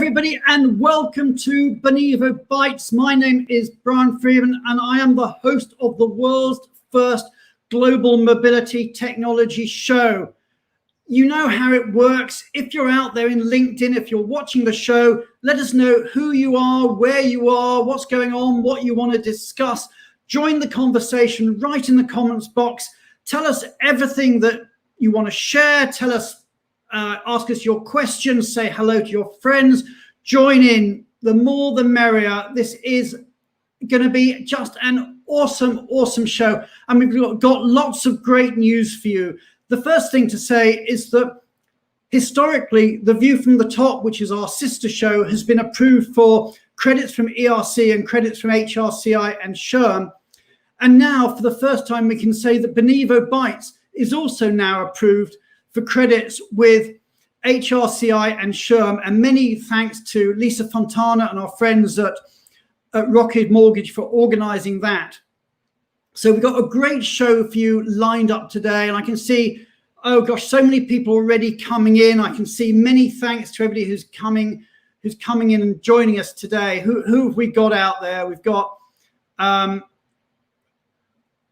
everybody, and welcome to Benivo Bites. My name is Brian and I am the host of the world's first global mobility technology show. You know how it works. If you're out there in LinkedIn, if you're watching the show, let us know who you are, where you are, what's going on, what you want to discuss. Join the conversation right in the comments box. Tell us everything that you want to share. Tell us, ask us your questions, say hello to your friends. Join in. The more the merrier. This is going to be just an awesome show. And we've got lots of great news for you. The first thing to say is that historically, The View from the Top, which is our sister show, has been approved for credits from ERC and credits from HRCI and SHRM. And now, for the first time, we can say that Benivo Bites is also now approved for credits with HRCI and SHRM. And many thanks to Lisa Fontana and our friends at Rocket Mortgage for organizing that. So we've got a great show for you lined up today. And I can see, oh gosh, so many people already coming in. I can see many thanks to everybody who's coming in and joining us today. Who have we got out there? We've got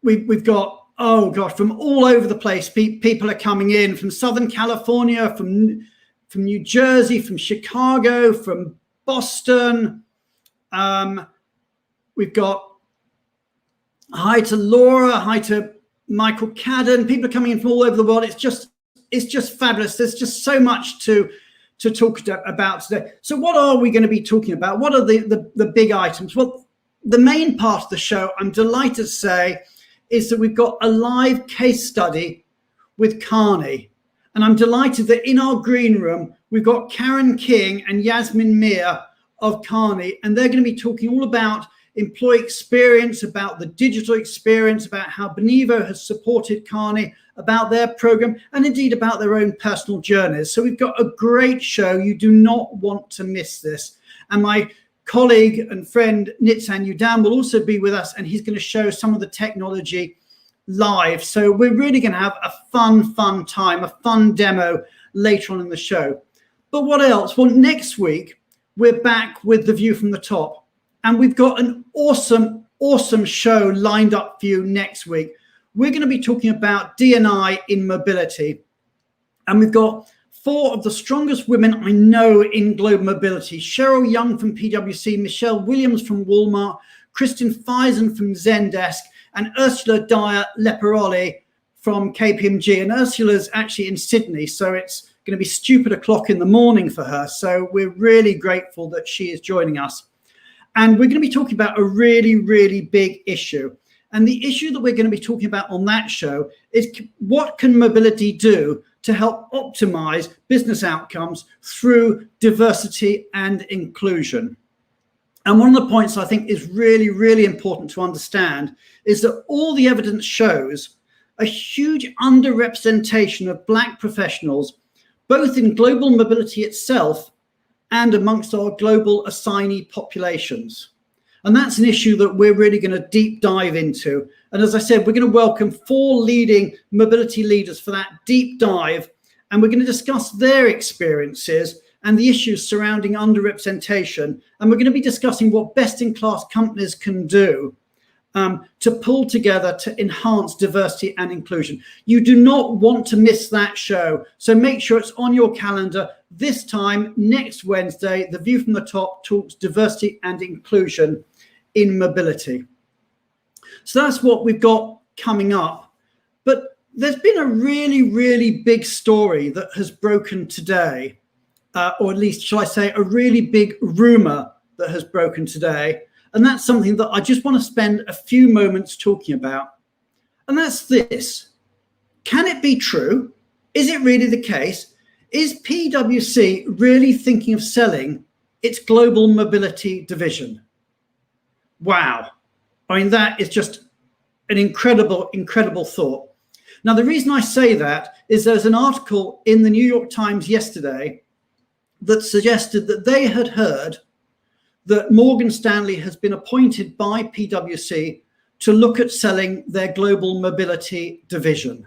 we've got, oh gosh, from all over the place. People are coming in from Southern California, from New Jersey, from Chicago, from Boston. We've got hi to Laura, hi to Michael Cadden. People are coming in from all over the world. It's just fabulous. There's just so much to talk about today. So what are we going to be talking about? What are the big items? Well, the main part of the show, I'm delighted to say, is that we've got a live case study with Kearney. And I'm delighted that in our green room, we've got Karen King and Yeasmin Miah of Kearney, and they're going to be talking all about employee experience, about the digital experience, about how Benivo has supported Kearney, about their program, and indeed about their own personal journeys. So we've got a great show. You do not want to miss this. And my colleague and friend Nitzan will also be with us, and he's going to show some of the technology live. So we're really going to have a fun time, a fun demo later on in the show. But what else? Well, next week, we're back with The View from the Top. And we've got an awesome show lined up for you next week. We're going to be talking about D&I in mobility. And we've got 4 of the strongest women I know in global mobility. Cheryl Young from PwC, Michelle Williams from Walmart, Kristin Feisen from Zendesk, and Ursula Dyer-Leperoli from KPMG. And Ursula's actually in Sydney, so it's going to be stupid o'clock in the morning for her. So we're really grateful that she is joining us. And we're going to be talking about a really big issue. And the issue that we're going to be talking about on that show is what can mobility do to help optimize business outcomes through diversity and inclusion. And one of the points I think is really important to understand is that all the evidence shows a huge underrepresentation of Black professionals, both in global mobility itself and amongst our global assignee populations. And that's an issue that we're really going to deep dive into. And as I said, we're going to welcome 4 leading mobility leaders for that deep dive. And we're going to discuss their experiences and the issues surrounding underrepresentation. And we're going to be discussing what best-in-class companies can do to pull together to enhance diversity and inclusion. You do not want to miss that show. So make sure it's on your calendar. This time, next Wednesday, The View from the Top talks diversity and inclusion in mobility. So that's what we've got coming up. But there's been a really big story that has broken today, or at least, shall I say, a really big rumor that has broken today. And that's something that I just want to spend a few moments talking about. And that's this. Can it be true? Is it really the case? Is PwC really thinking of selling its global mobility division? Wow. I mean, that is just an incredible thought. Now, the reason I say that is there's an article in the New York Times yesterday that suggested that they had heard that Morgan Stanley has been appointed by PwC to look at selling their global mobility division.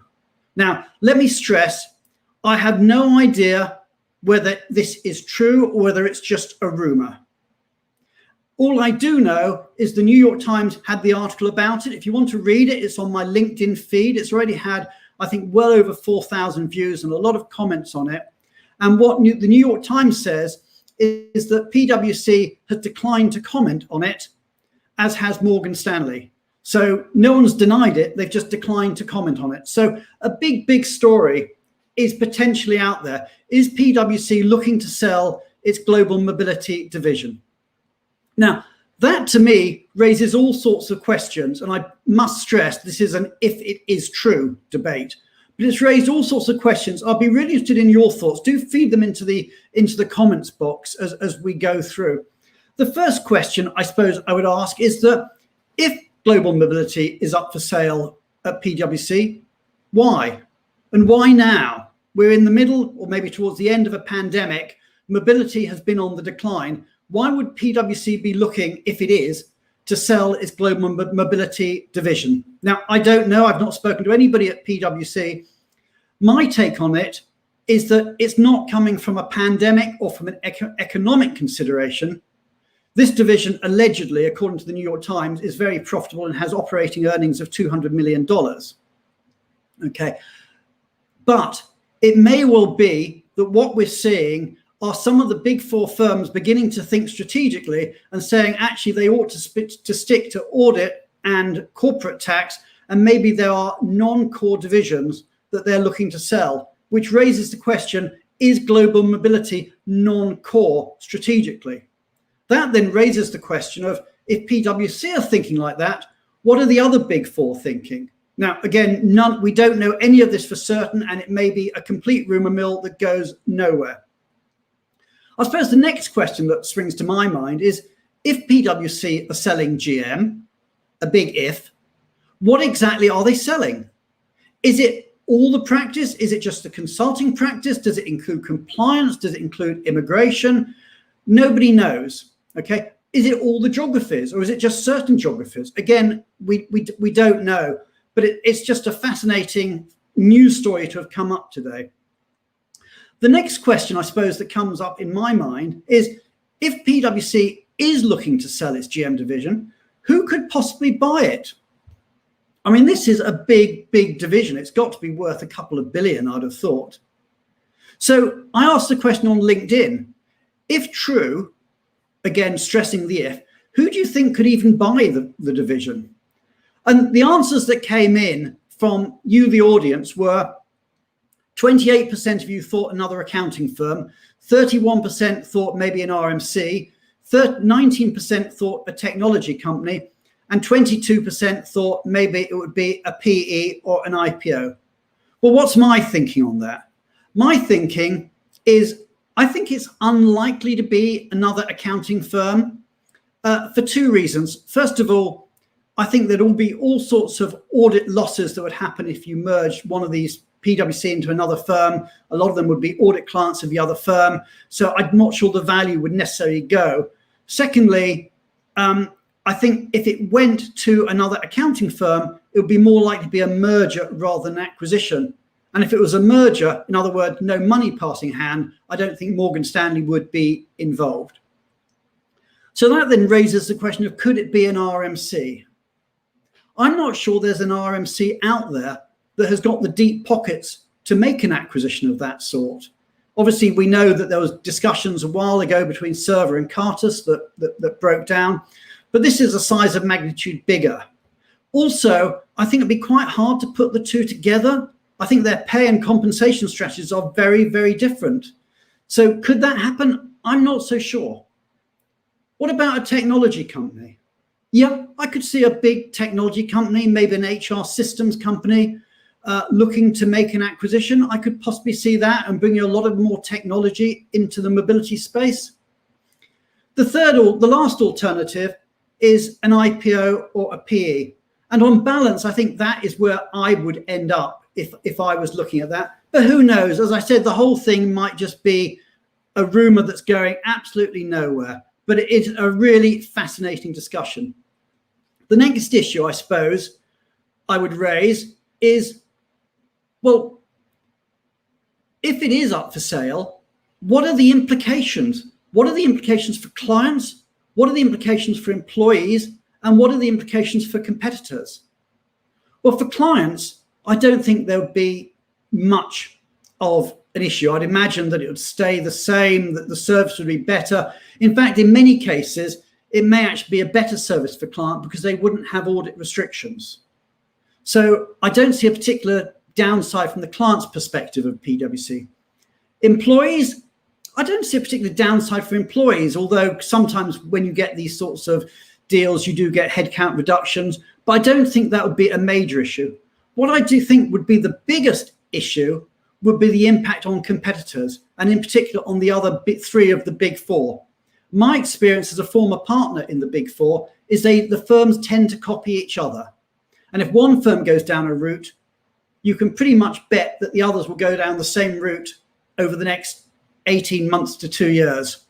Now, let me stress, I have no idea whether this is true or whether it's just a rumor. All I do know is the New York Times had the article about it. If you want to read it, it's on my LinkedIn feed. It's already had, I think, well over 4,000 views and a lot of comments on it. And what the New York Times says is that PwC has declined to comment on it, as has Morgan Stanley. So no one's denied it. They've just declined to comment on it. So a big story is potentially out there. Is PwC looking to sell its global mobility division? Now, that to me raises all sorts of questions, and I must stress this is an if it is true debate, but it's raised all sorts of questions. I'll be really interested in your thoughts. Do feed them into the comments box as we go through. The first question I suppose I would ask is that if global mobility is up for sale at PwC, why? And why now? We're in the middle or maybe towards the end of a pandemic. Mobility has been on the decline. Why would PwC be looking, if it is, to sell its global mobility division? Now, I don't know. I've not spoken to anybody at PwC. My take on it is that it's not coming from a pandemic or from an economic consideration. This division, allegedly, according to the New York Times, is very profitable and has operating earnings of $200 million. Okay. But it may well be that what we're seeing are some of the big four firms beginning to think strategically and saying, actually, they ought to stick to audit and corporate tax, and maybe there are non-core divisions that they're looking to sell, which raises the question, is global mobility non-core strategically? That then raises the question of, if PwC are thinking like that, what are the other big four thinking? Now, again, we don't know any of this for certain, and it may be a complete rumor mill that goes nowhere. I suppose the next question that springs to my mind is, if PwC are selling GM, a big if, what exactly are they selling? Is it all the practice? Is it just the consulting practice? Does it include compliance? Does it include immigration? Nobody knows, okay? Is it all the geographies, or is it just certain geographies? Again, we don't know, but it's just a fascinating news story to have come up today. The next question, I suppose, that comes up in my mind is, if PwC is looking to sell its GM division, who could possibly buy it? I mean, this is a big division. It's got to be worth a couple of billion, I'd have thought. So I asked the question on LinkedIn, if true, again, stressing the if, who do you think could even buy the division? And the answers that came in from you, the audience, were 28% of you thought another accounting firm, 31% thought maybe an RMC, 19% thought a technology company, and 22% thought maybe it would be a PE or an IPO. Well, what's my thinking on that? My thinking is, I think it's unlikely to be another accounting firm for two reasons. First of all, I think there'd all be all sorts of audit losses that would happen if you merged one of these PwC into another firm. A lot of them would be audit clients of the other firm. So I'm not sure the value would necessarily go. Secondly, I think if it went to another accounting firm, it would be more likely to be a merger rather than acquisition. And if it was a merger, in other words, no money passing hand, I don't think Morgan Stanley would be involved. So that then raises the question of, could it be an RMC? I'm not sure there's an RMC out there that has got the deep pockets to make an acquisition of that sort. Obviously, we know that there was discussions a while ago between Server and Cartus that broke down, but this is a size of magnitude bigger. Also, I think it'd be quite hard to put the two together. I think their pay and compensation strategies are very different. So could that happen? I'm not so sure. What about a technology company? Yeah, I could see a big technology company, maybe an HR systems company, looking to make an acquisition. I could possibly see that and bring a lot of more technology into the mobility space. The last alternative is an IPO or a PE. And on balance, I think that is where I would end up if I was looking at that. But who knows? As I said, the whole thing might just be a rumor that's going absolutely nowhere. But it is a really fascinating discussion. The next issue, I suppose, I would raise is, well, if it is up for sale, what are the implications? What are the implications for clients? What are the implications for employees? And what are the implications for competitors? Well, for clients, I don't think there would be much of an issue. I'd imagine that it would stay the same, that the service would be better. In fact, in many cases, it may actually be a better service for client because they wouldn't have audit restrictions. So I don't see a particular downside from the client's perspective of PwC. Employees, I don't see a particular downside for employees, although sometimes when you get these sorts of deals, you do get headcount reductions, but I don't think that would be a major issue. What I do think would be the biggest issue would be the impact on competitors, and in particular on the other three of the big four. My experience as a former partner in the big four is the firms tend to copy each other. And if one firm goes down a route, you can pretty much bet that the others will go down the same route over the next 18 months to 2 years.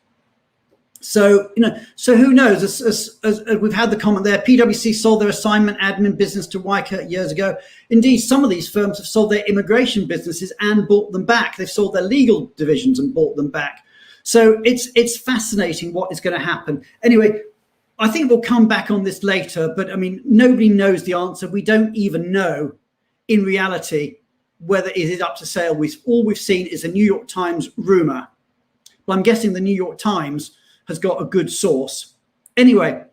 So, so who knows? As we've had the comment there, PwC sold their assignment admin business to Wycott years ago. Indeed, some of these firms have sold their immigration businesses and bought them back. They've sold their legal divisions and bought them back. So it's fascinating what is going to happen. Anyway, I think we'll come back on this later, but I mean, nobody knows the answer. We don't even know in reality whether it is up for sale. All we've seen is a New York Times rumor. But I'm guessing the New York Times has got a good source. Anyway,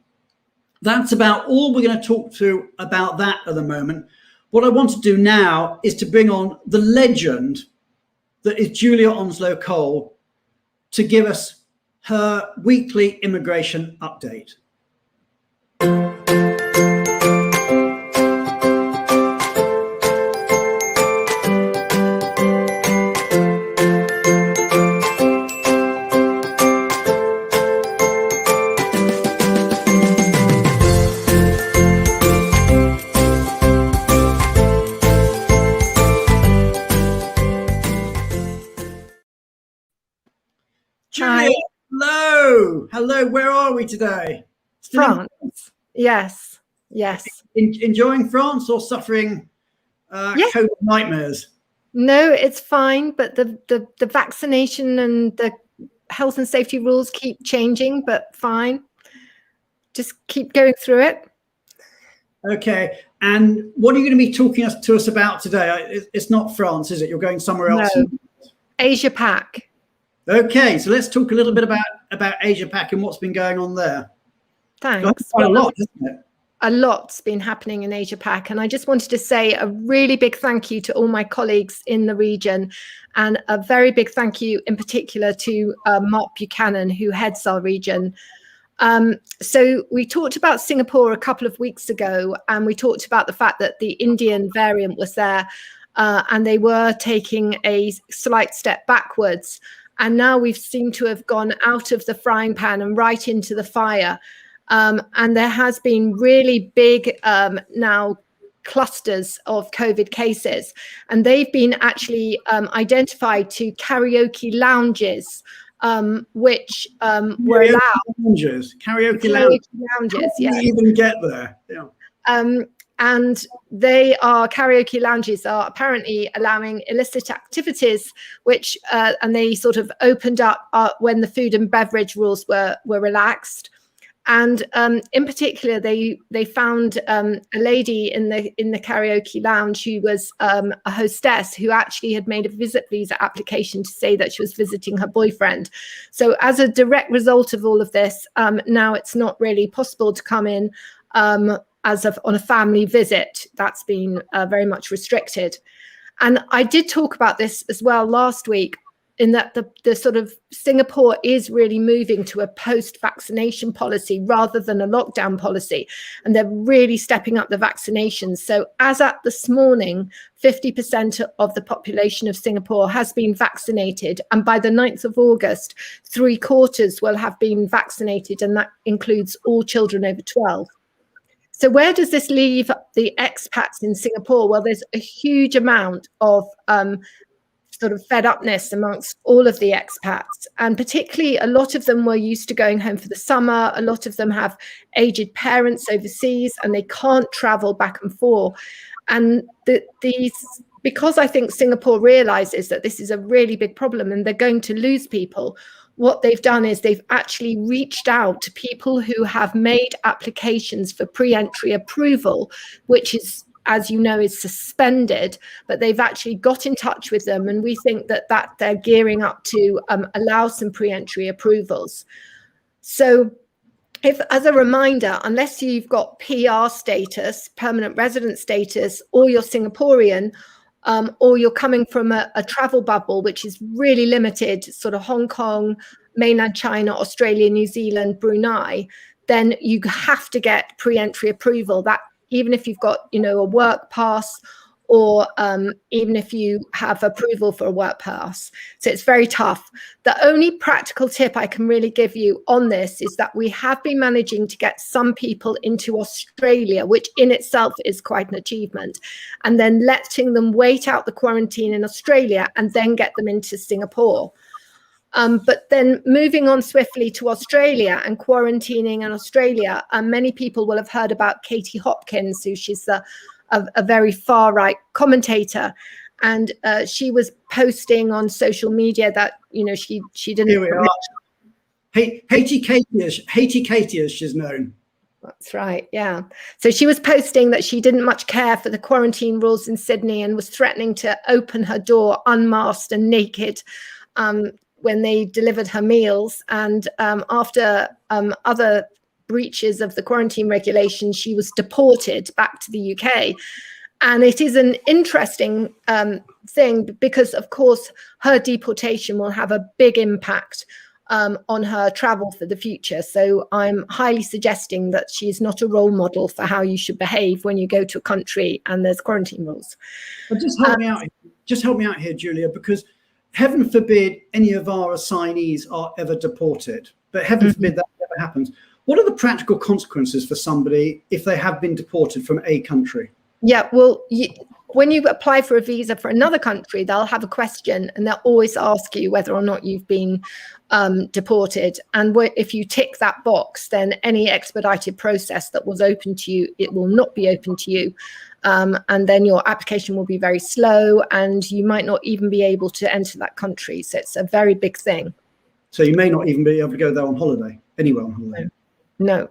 that's about all we're going to talk to about that at the moment. What I want to do now is to bring on the legend that is Julia Onslow-Cole to give us her weekly immigration update. Julia, hello. Where are we today? Still France. Yes. Enjoying France or suffering COVID nightmares? No, it's fine. But the vaccination and the health and safety rules keep changing, but fine. Just keep going through it. Okay. And what are you going to be talking to us about today? It's not France, is it? You're going somewhere else? No. Asia Pac. Okay, so let's talk a little bit about Asia Pac and what's been going on there. Thanks. Quite a lot, isn't it? A lot's been happening in Asia Pac, and I just wanted to say a really big thank you to all my colleagues in the region, and a very big thank you in particular to Mark Buchanan, who heads our region. So we talked about Singapore a couple of weeks ago, and we talked about the fact that the Indian variant was there, and they were taking a slight step backwards. And now we've seemed to have gone out of the frying pan and right into the fire. And there has been really big now clusters of COVID cases. And they've been actually identified to karaoke lounges, which were allowed. Karaoke lounges. Yeah. How do you even get there? Yeah. And karaoke lounges are apparently allowing illicit activities, which and they sort of opened up when the food and beverage rules were relaxed. And in particular, they found a lady in the karaoke lounge who was a hostess who actually had made a visit visa application to say that she was visiting her boyfriend. So as a direct result of all of this, now it's not really possible to come in on a family visit. That's been very much restricted. And I did talk about this as well last week, in that the sort of Singapore is really moving to a post-vaccination policy rather than a lockdown policy. And they're really stepping up the vaccinations. So as at this morning, 50% of the population of Singapore has been vaccinated. And by the 9th of August, 3/4 will have been vaccinated. And that includes all children over 12. So where does this leave the expats in Singapore? Well, there's a huge amount of sort of fed upness amongst all of the expats. And particularly a lot of them were used to going home for the summer. A lot of them have aged parents overseas and they can't travel back and forth. And these because I think Singapore realizes that this is a really big problem and they're going to lose people, what they've done is they've actually reached out to people who have made applications for pre-entry approval, which is, as you know, is suspended, but they've actually got in touch with them. And we think that they're gearing up to allow some pre-entry approvals. So if, as a reminder, unless you've got PR status, permanent resident status, or you're Singaporean, or you're coming from a travel bubble, which is really limited, sort of Hong Kong, mainland China, Australia, New Zealand, Brunei, then you have to get pre-entry approval. That even if you've got, you know, a work pass, or even if you have approval for a work pass. So it's very tough. The only practical tip I can really give you on this is that we have been managing to get some people into Australia, which in itself is quite an achievement, and then letting them wait out the quarantine in Australia and then get them into Singapore. But then moving on swiftly to Australia and quarantining in Australia, many people will have heard about Katie Hopkins, who she's a very far-right commentator, and she was posting on social media that, you know, she didn't. Here we are. Haiti Katie, as she's known. That's right, yeah. So she was posting that she didn't much care for the quarantine rules in Sydney and was threatening to open her door unmasked and naked when they delivered her meals. And after other breaches of the quarantine regulations, she was deported back to the UK. And it is an interesting thing because, of course, her deportation will have a big impact on her travel for the future. So I'm highly suggesting that she is not a role model for how you should behave when you go to a country and there's quarantine rules. But just help me out here, Julia, because heaven forbid any of our assignees are ever deported, but heaven forbid that never happens. What are the practical consequences for somebody if they have been deported from a country? Yeah, well, when you apply for a visa for another country, they'll have a question and they'll always ask you whether or not you've been deported. And if you tick that box, then any expedited process that was open to you, it will not be open to you. And then your application will be very slow and you might not even be able to enter that country. So it's a very big thing. So you may not even be able to go there on holiday, anywhere on holiday. No.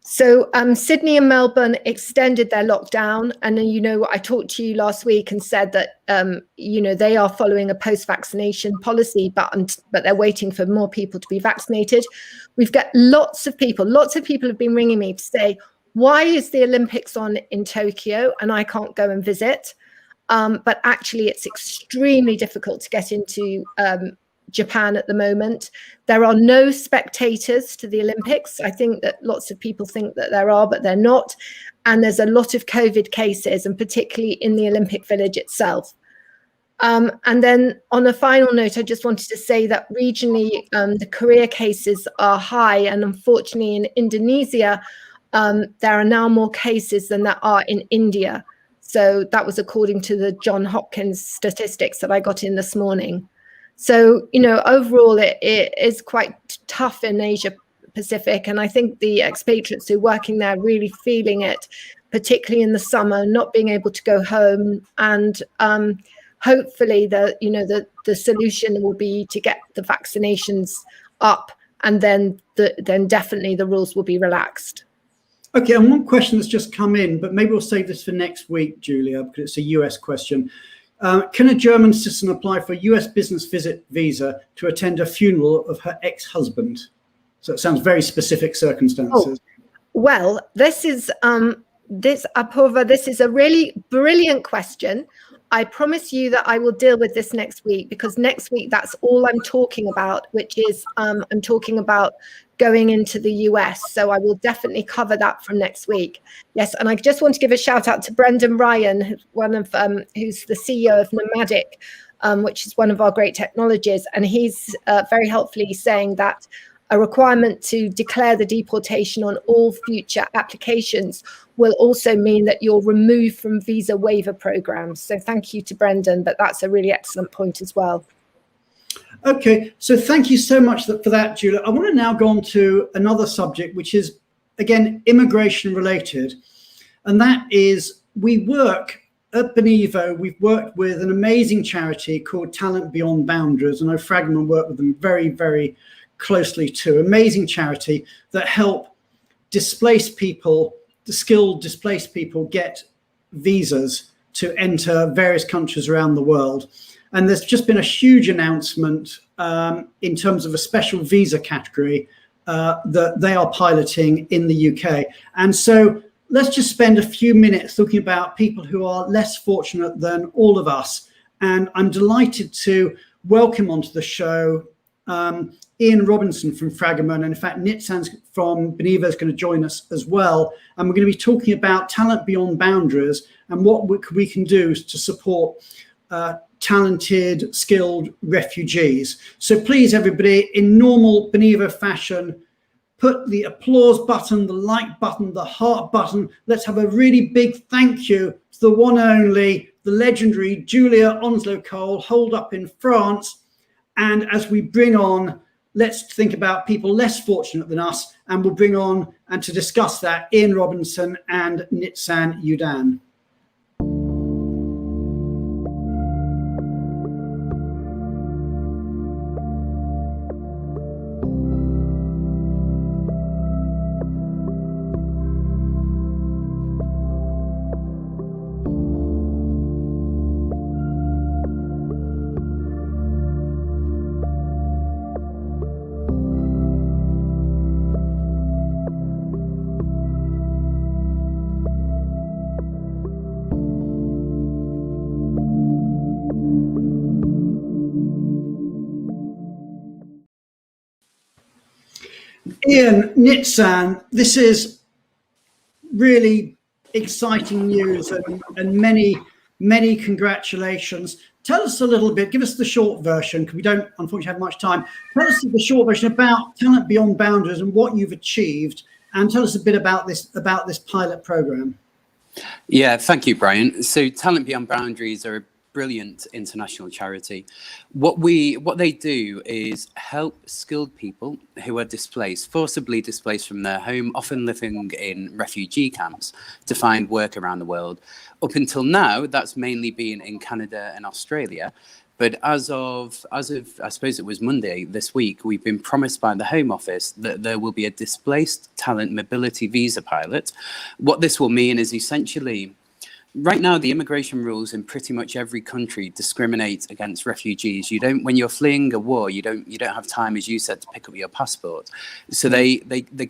So Sydney and Melbourne extended their lockdown. And then, you know, I talked to you last week and said that, you know, they are following a post-vaccination policy, but they're waiting for more people to be vaccinated. We've got lots of people have been ringing me to say, why is the Olympics on in Tokyo and I can't go and visit? But actually, it's extremely difficult to get into Japan at the moment. There are no spectators to the Olympics. I think that lots of people think that there are, but they're not. And there's a lot of COVID cases, and particularly in the Olympic Village itself. And then on a final note, I just wanted to say that regionally, the Korea cases are high. And unfortunately, in Indonesia, there are now more cases than there are in India. So that was according to the Johns Hopkins statistics that I got in this morning. So, you know, overall, it is quite tough in Asia Pacific. And I think the expatriates who are working there really feeling it, particularly in the summer, not being able to go home. And hopefully, the solution will be to get the vaccinations up, and then definitely the rules will be relaxed. Okay, and one question that's just come in, but maybe we'll save this for next week, Julia, because it's a US question. Can a German citizen apply for a US business visit visa to attend a funeral of her ex-husband? So it sounds very specific circumstances. Oh, well, this is Apurva, this is a really brilliant question. I promise you that I will deal with this next week, because next week that's all I'm talking about, which is I'm talking about going into the US. So I will definitely cover that from next week. Yes, and I just want to give a shout out to Brendan Ryan, who's the CEO of Nomadic, which is one of our great technologies, and he's very helpfully saying that a requirement to declare the deportation on all future applications will also mean that you're removed from visa waiver programs. So thank you to Brendan, but that's a really excellent point as well. Okay, so thank you so much for that, Julia. I want to now go on to another subject, which is, again, immigration related. And that is, we work at Benivo, we've worked with an amazing charity called Talent Beyond Boundaries. And I know Fragomen work with them very, very closely too. Amazing charity that help displaced people, the skilled displaced people, get visas to enter various countries around the world. And there's just been a huge announcement in terms of a special visa category that they are piloting in the UK. And so let's just spend a few minutes talking about people who are less fortunate than all of us. And I'm delighted to welcome onto the show Ian Robinson from Fragomen. And in fact, Nitzan from Benivo is going to join us as well. And we're going to be talking about Talent Beyond Boundaries and what we can do to support talented, skilled refugees. So please, everybody, in normal Benivo fashion, put the applause button, the like button, the heart button. Let's have a really big thank you to the one and only, the legendary Julia Onslow-Cole, holed up in France. And as we bring on, let's think about people less fortunate than us, and we'll bring on, and to discuss that, Ian Robinson and Nitzan Udan. Ian, Nitzan, this is really exciting news and many, many congratulations. Tell us a little bit, give us the short version, because we don't unfortunately have much time. Tell us the short version about Talent Beyond Boundaries and what you've achieved, and tell us a bit about this pilot program. Yeah, thank you, Brian. So Talent Beyond Boundaries are a brilliant international charity. What they do is help skilled people who are displaced, forcibly displaced from their home, often living in refugee camps, to find work around the world. Up until now, that's mainly been in Canada and Australia. But as of I suppose it was Monday this week, we've been promised by the Home Office that there will be a displaced talent mobility visa pilot. What this will mean is essentially, right now, the immigration rules in pretty much every country discriminate against refugees. You don't, when you're fleeing a war, you don't have time, as you said, to pick up your passport. So they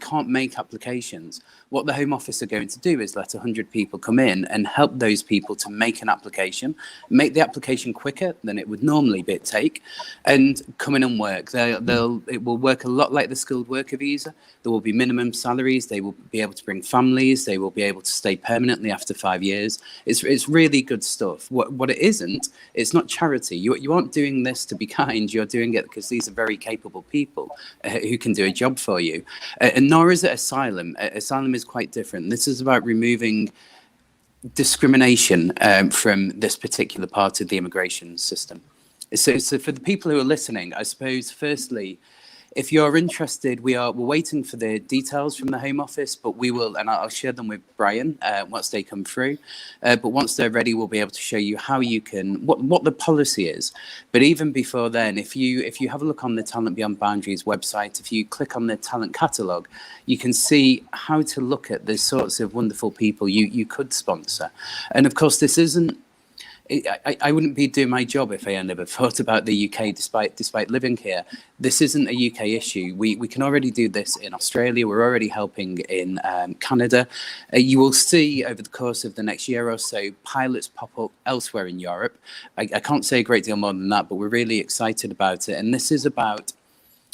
can't make applications. What the Home Office are going to do is let 100 people come in and help those people to make an application, make the application quicker than it would normally take, and come in and work. It will work a lot like the skilled worker visa. There will be minimum salaries. They will be able to bring families. They will be able to stay permanently after 5 years. It's really good stuff. What it isn't, it's not charity. You aren't doing this to be kind. You're doing it because these are very capable people who can do a job for you. And nor is it asylum. Asylum is quite different. This is about removing discrimination from this particular part of the immigration system. So for the people who are listening, I suppose, firstly, if you're interested, we're waiting for the details from the Home Office, but we will, and I'll share them with Brian once they come through. But once they're ready, we'll be able to show you how you can, what the policy is. But even before then, if you have a look on the Talent Beyond Boundaries website, if you click on the talent catalogue, you can see how to look at the sorts of wonderful people you could sponsor. And of course, this isn't, I wouldn't be doing my job if I had never thought about the UK, despite living here. This isn't a UK issue. We can already do this in Australia. We're already helping in Canada. You will see over the course of the next year or so pilots pop up elsewhere in Europe. I can't say a great deal more than that, but we're really excited about it. And this is about,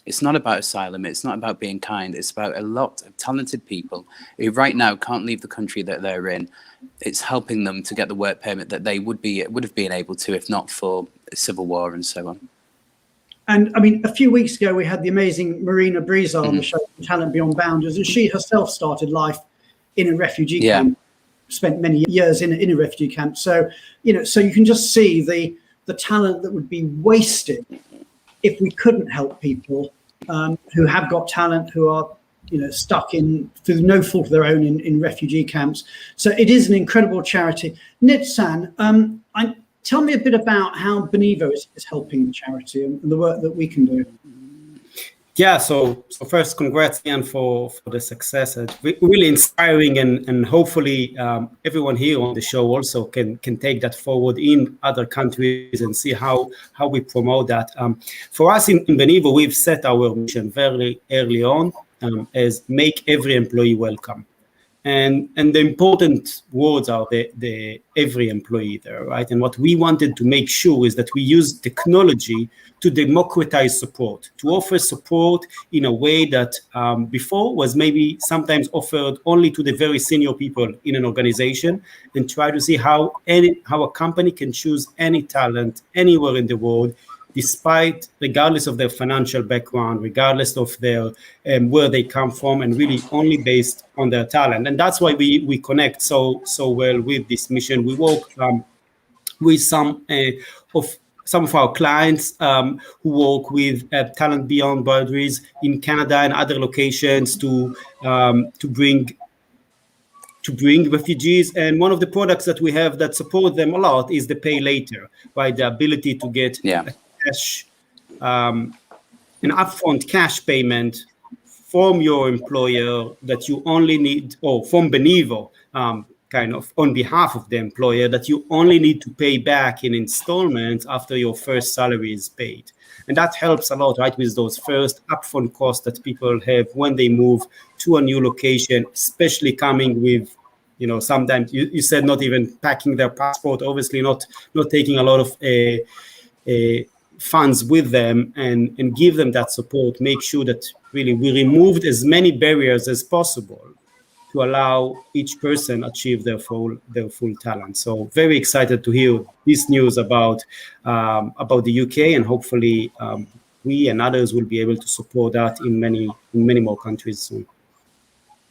it's not about asylum. It's not about being kind. It's about a lot of talented people who right now can't leave the country that they're in. It's helping them to get the work permit that they would have been able to if not for civil war and so on. And I mean, a few weeks ago, we had the amazing Marina Breeza on the show, Talent Beyond Boundaries, and she herself started life in a refugee camp, spent many years in a refugee camp. So, so you can just see the talent that would be wasted if we couldn't help people who have got talent, who are stuck in through no fault of their own in refugee camps. So it is an incredible charity. Nitzan, tell me a bit about how Benivo is helping the charity and the work that we can do. Yeah, so first, congrats again for the success. It's really inspiring, and hopefully everyone here on the show also can take that forward in other countries and see how we promote that. For us in Benivo, we've set our mission very early on as make every employee welcome. And the important words are the every employee there, right? And what we wanted to make sure is that we use technology to democratize support, to offer support in a way that before was maybe sometimes offered only to the very senior people in an organization, and try to see how a company can choose any talent anywhere in the world, regardless of their financial background, regardless of their where they come from, and really only based on their talent. And that's why we connect so well with this mission. We work with some of our clients who work with Talent Beyond Boundaries in Canada and other locations to bring refugees. And one of the products that we have that support them a lot is the pay later, right? The ability to get cash, an upfront cash payment from your employer that you only need, or from Benivo, kind of on behalf of the employer, that you only need to pay back in installments after your first salary is paid. And that helps a lot, right, with those first upfront costs that people have when they move to a new location, especially coming with, sometimes you said not even packing their passport, obviously not taking a lot of funds with them, and give them that support. Make sure that really we removed as many barriers as possible to allow each person achieve their full talent. So very excited to hear this news about the UK, and hopefully we and others will be able to support that in many more countries soon.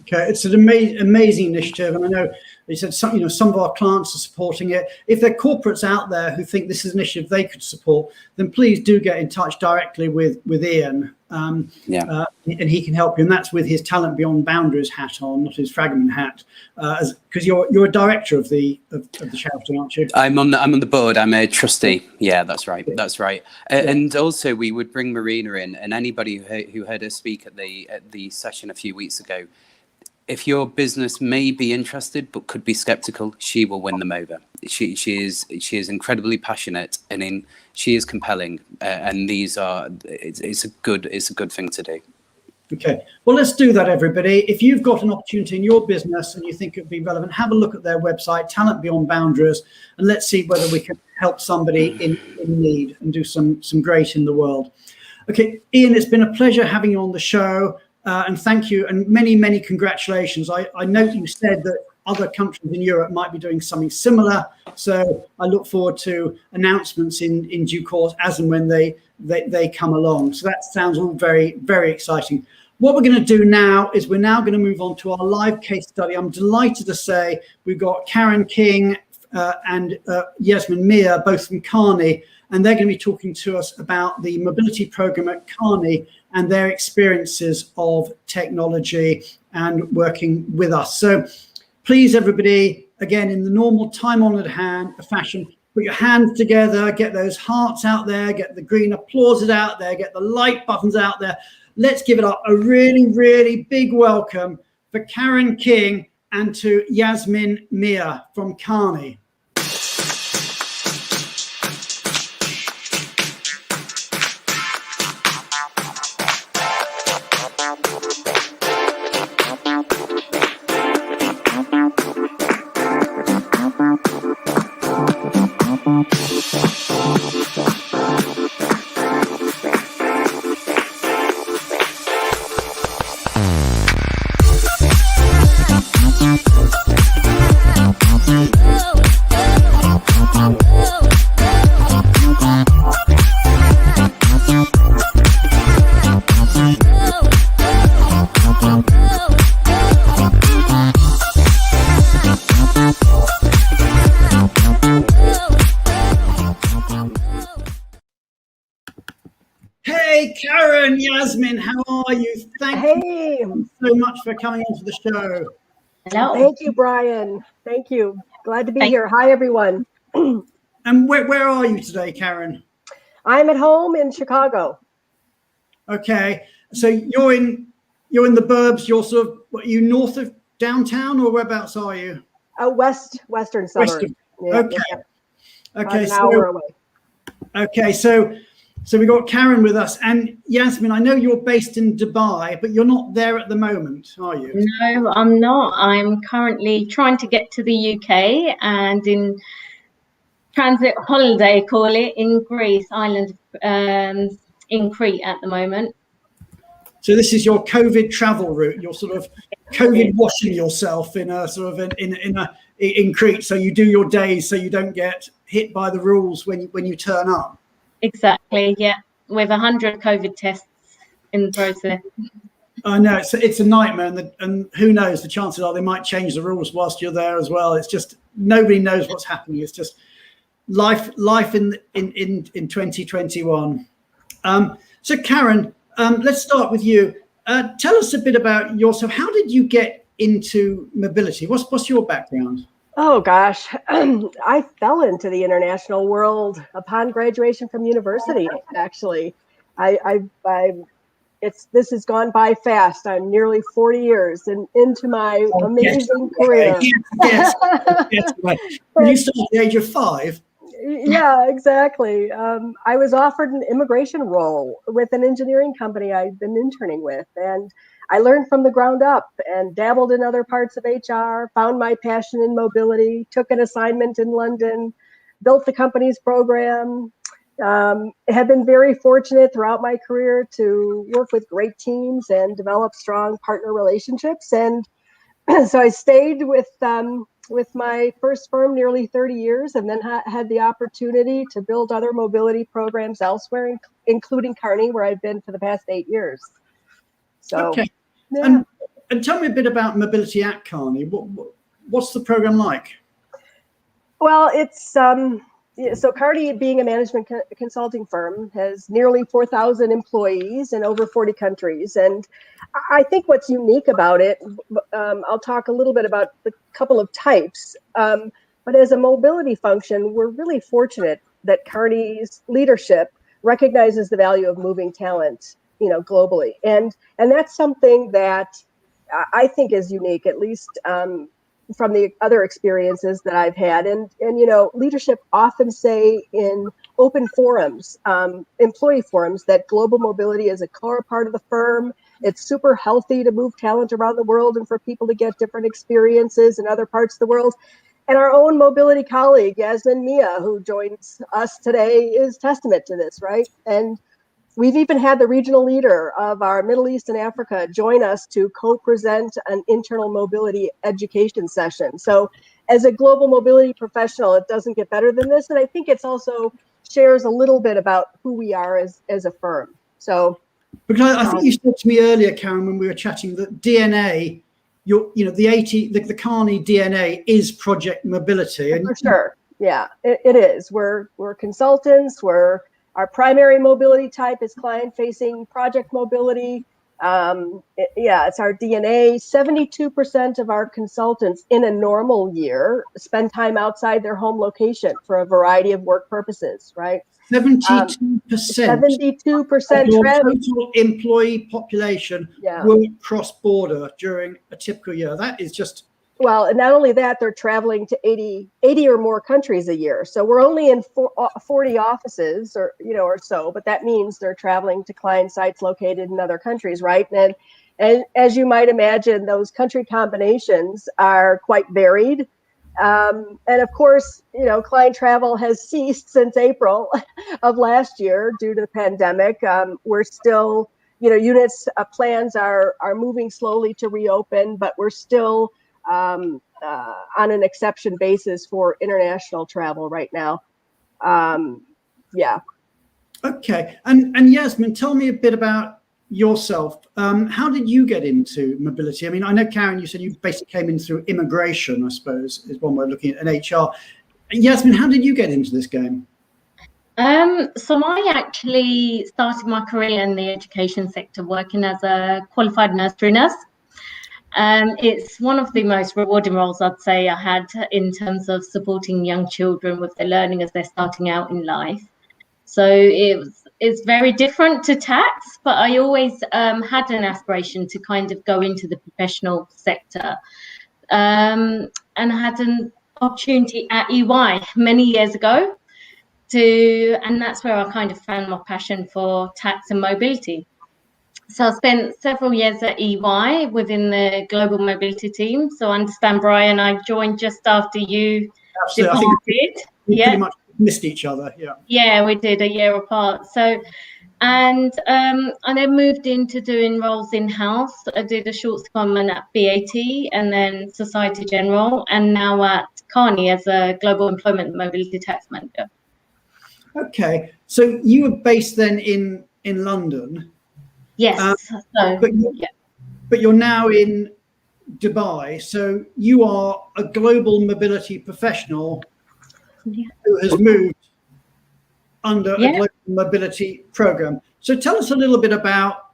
Okay, it's an amazing initiative, and I know you said some of our clients are supporting it. If there are corporates out there who think this is an initiative they could support, then please do get in touch directly with Ian, and he can help you. And that's with his Talent Beyond Boundaries hat on, not his Fragomen hat, because you're a director of the charity, aren't you? I'm on the board. I'm a trustee. Yeah, that's right. That's right. And also, we would bring Marina in, and anybody who heard her speak at the session a few weeks ago. If your business may be interested but could be skeptical, she will win them over. She is incredibly passionate, and she is compelling. And it's a good thing to do. Okay, well, let's do that, everybody. If you've got an opportunity in your business and you think it would be relevant, have a look at their website, Talent Beyond Boundaries, and let's see whether we can help somebody in need and do some great in the world. Okay, Ian, it's been a pleasure having you on the show. And thank you, and many, many congratulations. I know you said that other countries in Europe might be doing something similar, so I look forward to announcements in due course as and when they come along. So that sounds all very, very exciting. What we're going to do now is we're now going to move on to our live case study. I'm delighted to say we've got Karen King and Yeasmin Miah, both from Kearney, and they're going to be talking to us about the mobility program at Kearney and their experiences of technology and working with us. So please, everybody, again, in the normal time-honored fashion, put your hands together, get those hearts out there, get the green applauses out there, get the like buttons out there. Let's give it up a really, really big welcome for Karen King and to Yeasmin Miah from Kearney. Oh. Hey, Karen, Yeasmin, how are you? Thank you so much for coming into the show. Hello. Thank you, Brian. Thank you. Glad to be here. Hi, everyone. And where are you today, Karen? I'm at home in Chicago. Okay, so you're in the burbs. You're sort of, what, are you north of downtown, or whereabouts are you? Western suburb. Yeah, okay. yeah. Okay. An hour away. Okay. So we got Karen with us, and Yeasmin, I know you're based in Dubai, but you're not there at the moment, are you? No, I'm not. I'm currently trying to get to the UK and in transit holiday, call it, in Greece, island, in Crete at the moment. So this is your COVID travel route. You're sort of COVID washing yourself in a sort of in Crete. So you do your days so you don't get hit by the rules when you turn up. Exactly. Yeah, with 100 COVID tests in the process. I know it's a nightmare, and who knows? The chances are they might change the rules whilst you're there as well. It's just nobody knows what's happening. It's just life in 2021. So Karen. Let's start with you. Tell us a bit about yourself. How did you get into mobility? What's your background? Oh gosh, I fell into the international world upon graduation from university. Actually, this has gone by fast. I'm nearly 40 years and into my amazing career. Yes. You started at the age of 5. Yeah, exactly. I was offered an immigration role with an engineering company I'd been interning with, and I learned from the ground up and dabbled in other parts of HR, found my passion in mobility, took an assignment in London, built the company's program. Have been very fortunate throughout my career to work with great teams and develop strong partner relationships. And so I stayed with my first firm nearly 30 years, and then had the opportunity to build other mobility programs elsewhere, including Kearney, where I've been for the past 8 years. So, okay. Yeah. And tell me a bit about mobility at Kearney. What's the program like? Well, it's so Kearney, being a management consulting firm, has nearly 4,000 employees in over 40 countries. And I think what's unique about it, I'll talk a little bit about the couple of types. But as a mobility function, we're really fortunate that Kearney's leadership recognizes the value of moving talent, globally. And that's something that I think is unique, at least from the other experiences that I've had. And leadership often say in open forums, employee forums, that global mobility is a core part of the firm. It's super healthy to move talent around the world and for people to get different experiences in other parts of the world. And our own mobility colleague, Yeasmin Miah, who joins us today, is testament to this, right? And we've even had the regional leader of our Middle East and Africa join us to co-present an internal mobility education session. So as a global mobility professional, it doesn't get better than this. And I think it's also shares a little bit about who we are as a firm. So, because I think you said to me earlier, Karen, when we were chatting, that DNA, the Kearney DNA is project mobility. And for sure. Yeah, it is. We're consultants. Our primary mobility type is client-facing project mobility. It's our DNA. 72% of our consultants in a normal year spend time outside their home location for a variety of work purposes, right? 72%. 72% your total employee population will cross border during a typical year. That is just... Well, and not only that, they're traveling to 80 or more countries a year. So we're only in 40 offices or so, but that means they're traveling to client sites located in other countries, right? And as you might imagine, those country combinations are quite varied. And of course, client travel has ceased since April of last year due to the pandemic. We're still, units plans are moving slowly to reopen, but we're still on an exception basis for international travel right now. Okay. And Yeasmin, tell me a bit about yourself. How did you get into mobility? I mean, I know, Karen, you said you basically came in through immigration, I suppose, is one way of looking at an HR. Yeasmin, how did you get into this game? So I actually started my career in the education sector, working as a qualified nursery nurse. It's one of the most rewarding roles I'd say I had in terms of supporting young children with their learning as they're starting out in life. So it's very different to tax, but I always had an aspiration to kind of go into the professional sector, and had an opportunity at EY many years ago and that's where I kind of found my passion for tax and mobility. So I spent several years at EY within the global mobility team. So I understand, Brian, I joined just after you Absolutely. departed. We pretty much missed each other. Yeah. Yeah, we did, a year apart. So, and I then moved into doing roles in-house. I did a short secondment at BAT and then Society General, and now at Kearney as a global employment and mobility tax manager. Okay, so you were based then in London. Yes. But you're now in Dubai. So you are a global mobility professional who has moved under a global mobility program. So tell us a little bit about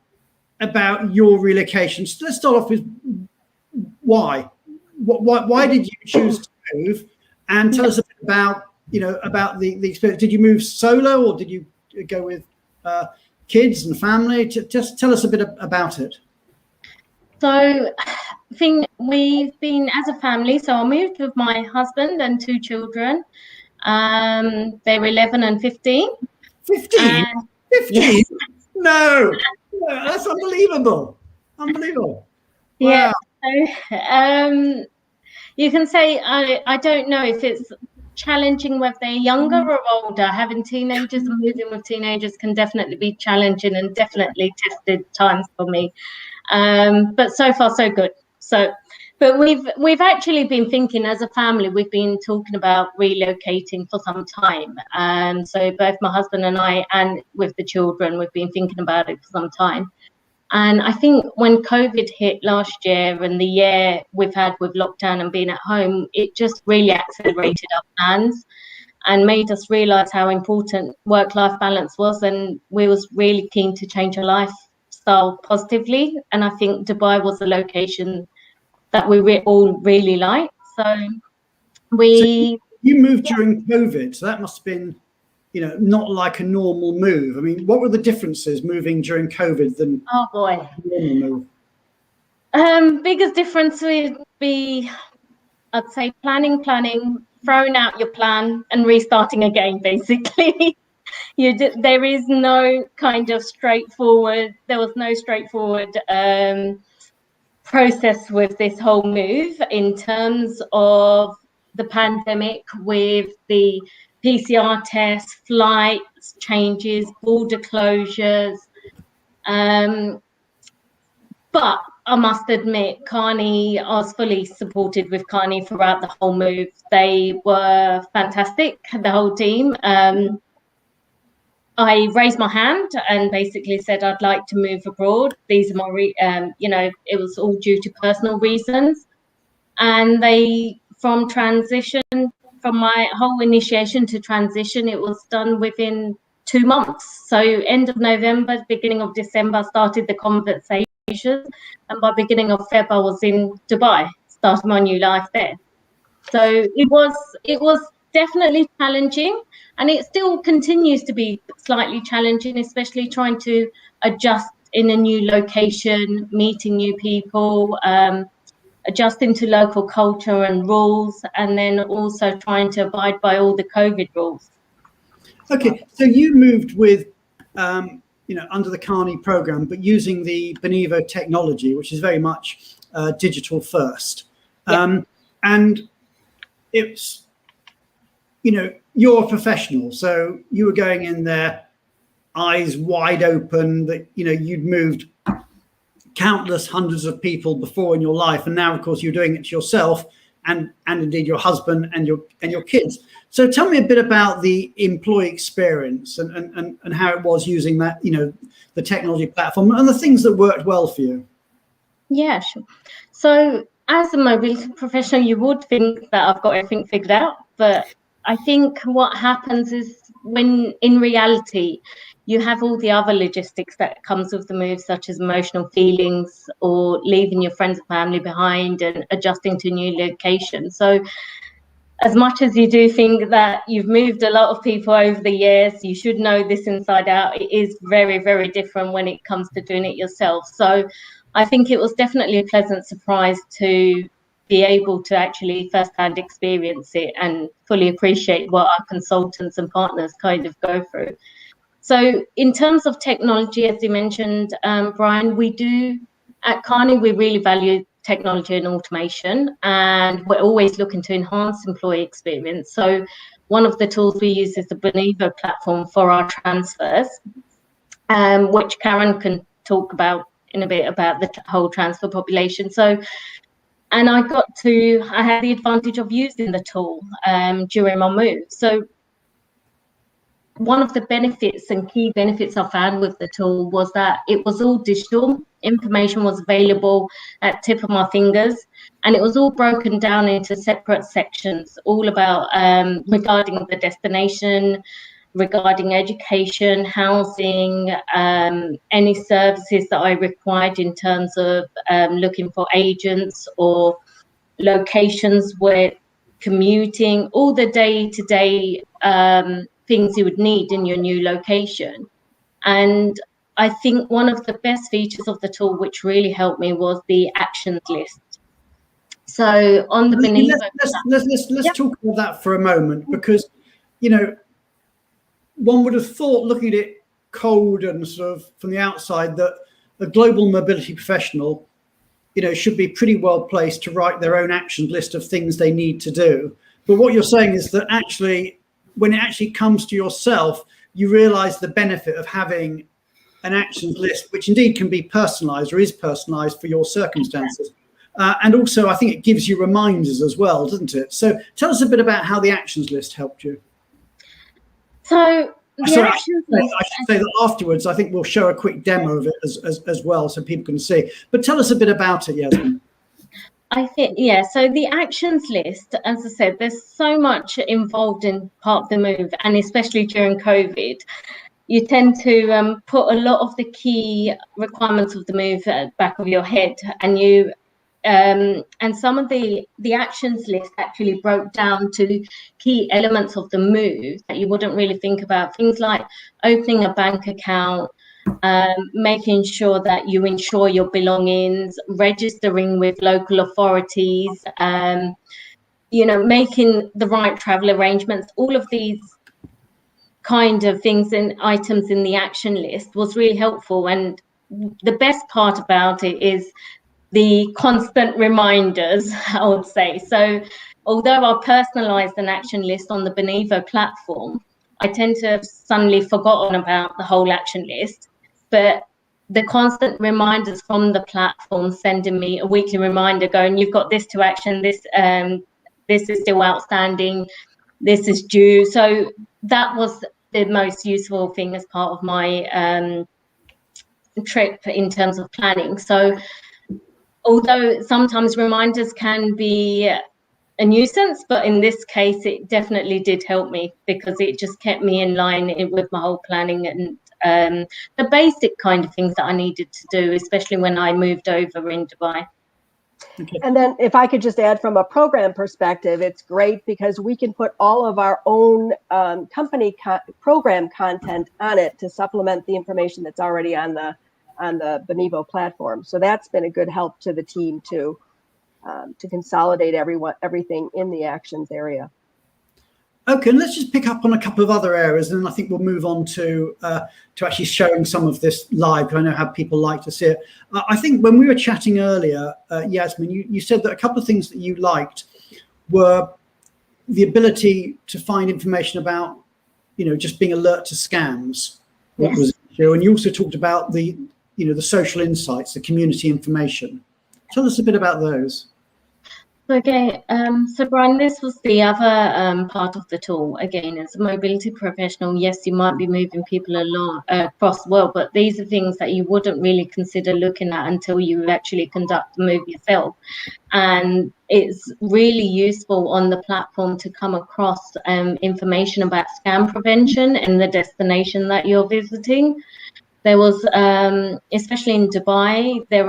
your relocation. So let's start off with why. Why did you choose to move? And tell us a bit about the experience. Did you move solo or did you go with kids and family? Just tell us a bit about it. So I think we've been as a family. So I moved with my husband and 2 children. They were 11 and 15. 15? 15? Yes. No, that's unbelievable. Unbelievable. Yeah. Wow. So, you can say, I don't know if it's challenging whether they're younger or older. Having teenagers and moving with teenagers can definitely be challenging and definitely tested times for me. But so far so good. But we've actually been thinking as a family, we've been talking about relocating for some time. So both my husband and I, and with the children, we've been thinking about it for some time. And I think when COVID hit last year and the year we've had with lockdown and being at home, it just really accelerated our plans and made us realise how important work-life balance was. And we was really keen to change our lifestyle positively. And I think Dubai was a location that we all really liked. So you moved during COVID, so that must have been, not like a normal move. I mean, what were the differences moving during COVID than a normal move? Biggest difference would be, I'd say, planning, throwing out your plan and restarting again, basically. There is no kind of straightforward, there was no straightforward process with this whole move in terms of the pandemic, with the PCR tests, flights, changes, border closures. But I must admit, Kearney, I was fully supported with Kearney throughout the whole move. They were fantastic, the whole team. I raised my hand and basically said I'd like to move abroad. These are my, it was all due to personal reasons. And from my whole initiation to transition, it was done within 2 months. So end of November, beginning of December, I started the conversations. And by beginning of Feb, I was in Dubai, starting my new life there. So it was definitely challenging, and it still continues to be slightly challenging, especially trying to adjust in a new location, meeting new people, adjusting to local culture and rules, and then also trying to abide by all the COVID rules. Okay, so you moved with, under the Kearney program, but using the Benivo technology, which is very much digital first. Yeah. And it's, you're a professional, so you were going in there, eyes wide open, that, you'd moved countless hundreds of people before in your life, and now, of course, you're doing it to yourself and indeed your husband and your kids. So tell me a bit about the employee experience and how it was using that, the technology platform and the things that worked well for you. Yeah, sure. So as a mobility professional, you would think that I've got everything figured out, but I think what happens is when in reality, you have all the other logistics that comes with the move, such as emotional feelings or leaving your friends and family behind and adjusting to a new location. So as much as you do think that you've moved a lot of people over the years, you should know this inside out. It is very, very different when it comes to doing it yourself. So I think it was definitely a pleasant surprise to be able to actually firsthand experience it and fully appreciate what our consultants and partners kind of go through. So in terms of technology, as you mentioned, Brian, we do, at Kearney, we really value technology and automation, and we're always looking to enhance employee experience. So one of the tools we use is the Benivo platform for our transfers, which Karen can talk about in a bit about the whole transfer population. So, and I had the advantage of using the tool during my move. So one of the benefits and key benefits I found with the tool was that it was all digital. Information was available at tip of my fingers, and it was all broken down into separate sections, all about regarding the destination, regarding education, housing, any services that I required in terms of looking for agents or locations where commuting, all the day-to-day things you would need in your new location. And I think one of the best features of the tool, which really helped me, was the actions list. So on the Benivo, let's talk about that for a moment, because one would have thought, looking at it cold and sort of from the outside, that a global mobility professional should be pretty well placed to write their own action list of things they need to do. But what you're saying is that actually, when it actually comes to yourself, you realize the benefit of having an actions list, which indeed can be personalized or is personalized for your circumstances. And also, I think it gives you reminders as well, doesn't it? So tell us a bit about how the actions list helped you. So I should say that afterwards, I think we'll show a quick demo of it as well, so people can see. But tell us a bit about it, Yeasmin. I think, so the actions list, as I said, there's so much involved in part of the move, and especially during COVID, you tend to put a lot of the key requirements of the move at the back of your head, and you and some of the actions list actually broke down to key elements of the move that you wouldn't really think about. Things like opening a bank account, making sure that you insure your belongings, registering with local authorities, making the right travel arrangements. All of these kind of things and items in the action list was really helpful. And the best part about it is the constant reminders, I would say. So although I personalized an action list on the Benivo platform, I tend to have suddenly forgotten about the whole action list. But the constant reminders from the platform sending me a weekly reminder going, you've got this to action, this is still outstanding, this is due. So that was the most useful thing as part of my trip in terms of planning. So although sometimes reminders can be a nuisance, but in this case, it definitely did help me because it just kept me in line with my whole planning and the basic kind of things that I needed to do, especially when I moved over in Dubai. Okay. And then if I could just add from a program perspective, it's great because we can put all of our own company program content on it to supplement the information that's already on the Benivo platform. So that's been a good help to the team to consolidate everything in the actions area. Okay, and let's just pick up on a couple of other areas, and then I think we'll move on to actually showing some of this live, because I know how people like to see it. I think when we were chatting earlier, Yeasmin, you said that a couple of things that you liked were the ability to find information about, just being alert to scams. Yes. And you also talked about the social insights, the community information. Tell us a bit about those. Okay, so Brian, this was the other part of the tool. Again, as a mobility professional, yes, you might be moving people along across the world, but these are things that you wouldn't really consider looking at until you actually conduct the move yourself. And it's really useful on the platform to come across information about scam prevention in the destination that you're visiting. There was, especially in Dubai, there